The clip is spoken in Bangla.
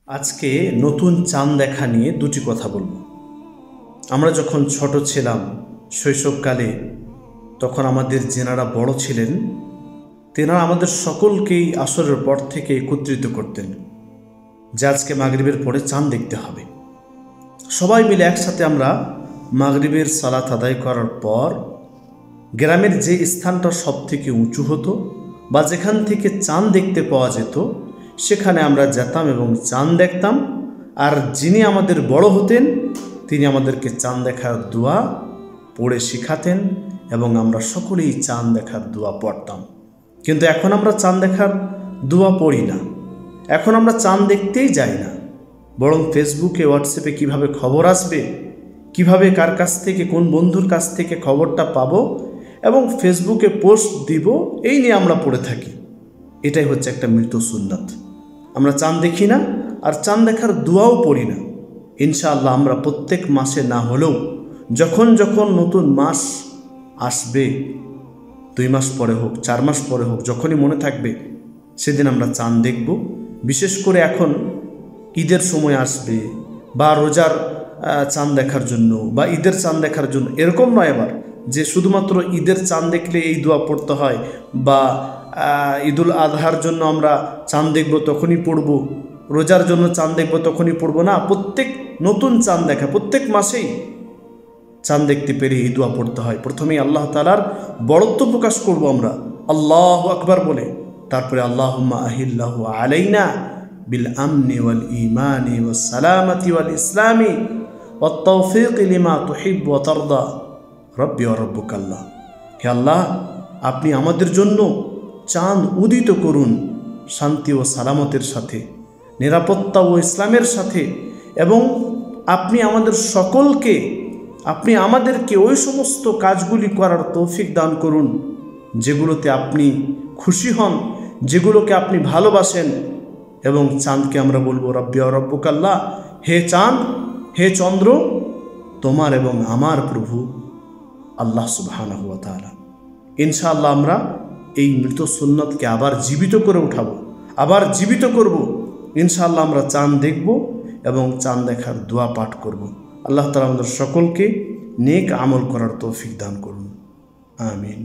আজকে নতুন চাঁদ দেখা নিয়ে দুটি কথা বলবো। আমরা যখন ছোট ছিলাম শৈশবকালে, তখন আমাদের যেনারা বড় ছিলেন তেনারা আমাদের সকলকেই আসরের পর থেকে একত্রিত করতেন যে আজকে মাগরিবের পরে চাঁদ দেখতে হবে। সবাই মিলে একসাথে আমরা মাগরিবের সালাত আদায় করার পর গ্রামের যে স্থানটা সব থেকে উঁচু হতো বা যেখান থেকে চাঁদ দেখতে পাওয়া যেত সেখানে আমরা যেতাম এবং চাঁদ দেখতাম। আর যিনি আমাদের বড় হতেন তিনি আমাদেরকে চাঁদ দেখার দোয়া পড়ে শিখাতেন এবং আমরা সকলেই চাঁদ দেখার দোয়া পড়তাম। কিন্তু এখন আমরা চাঁদ দেখার দোয়া পড়ি না, এখন আমরা চাঁদ দেখতেই যাই না, বরং ফেসবুকে হোয়াটসঅ্যাপে কিভাবে খবর আসবে, কিভাবে কার কাছ থেকে কোন বন্ধুর কাছ থেকে খবরটা পাবো এবং ফেসবুকে পোস্ট দিব, এই নিয়ে আমরা পড়ে থাকি। এটাই হচ্ছে একটা মৃত সুন্নাত। আমরা চাঁদ দেখি না আর চাঁদ দেখার দোয়াও পড়ি না। ইনশাআল্লাহ আমরা প্রত্যেক মাসে না হলেও যখন যখন নতুন মাস আসবে, 2 মাস পরে হোক 4 মাস পরে হোক, যখনই মনে থাকবে সেদিন আমরা চাঁদ দেখব। বিশেষ করে এখন ঈদের সময় আসবে বা রোজার চাঁদ দেখার জন্য বা ঈদের চাঁদ দেখার জন্য, এরকম নয় আবার যে শুধুমাত্র ঈদের চাঁদ দেখলে এই দোয়া পড়তে হয় বা ঈদুল আজহার জন্য আমরা চাঁদ দেখব তখনই পড়ব, রোজার জন্য চাঁদ দেখব তখনই পড়ব না। প্রত্যেক নতুন চাঁদ দেখা, প্রত্যেক মাসেই চাঁদ দেখতে পেরে এই দোয়া পড়তে হয়। প্রথমেই আল্লাহ তাআলার বড়ত্ব প্রকাশ করব আমরা আল্লাহু আকবার বলে, তারপরে আল্লাহুম্মা আহিল্লাহু আলাইনা বিল আমনি ওয়াল ঈমানি ওয়াস সালামাতি ওয়াল ইসলামি ওয়াত তাওফীক লিমা তুহিব্বু ওয়া তারদা রব্বি ওয়া রব্বুকাল্লাহ। হে আল্লাহ, আপনি আমাদের জন্য চাঁদ উদিত করুন শান্তি ও সালামতের সাথে, নিরাপত্তা ও ইসলামের সাথে, এবং আপনি আমাদেরকে ওই সমস্ত কাজগুলি করার তৌফিক দান করুন যেগুলোতে আপনি খুশি হন, যেগুলোকে আপনি ভালোবাসেন। এবং চাঁদকে আমরা বলবো রব্বি ওয়া রব্বুকাল্লাহ, হে চাঁদ, হে চন্দ্র, তোমার এবং আমার প্রভু আল্লাহ সুবহানাহু ওয়া তাআলা। ইনশাআল্লাহ আমরা এই মৃত সুন্নতকে আবার জীবিত করে উঠাবো, আবার জীবিত করব। ইনশাআল্লাহ আমরা চাঁদ দেখব এবং চাঁদ দেখার দোয়া পাঠ করব। আল্লাহ তাআলা আমাদের সকলকে নেক আমল করার তৌফিক দান করুন। আমিন।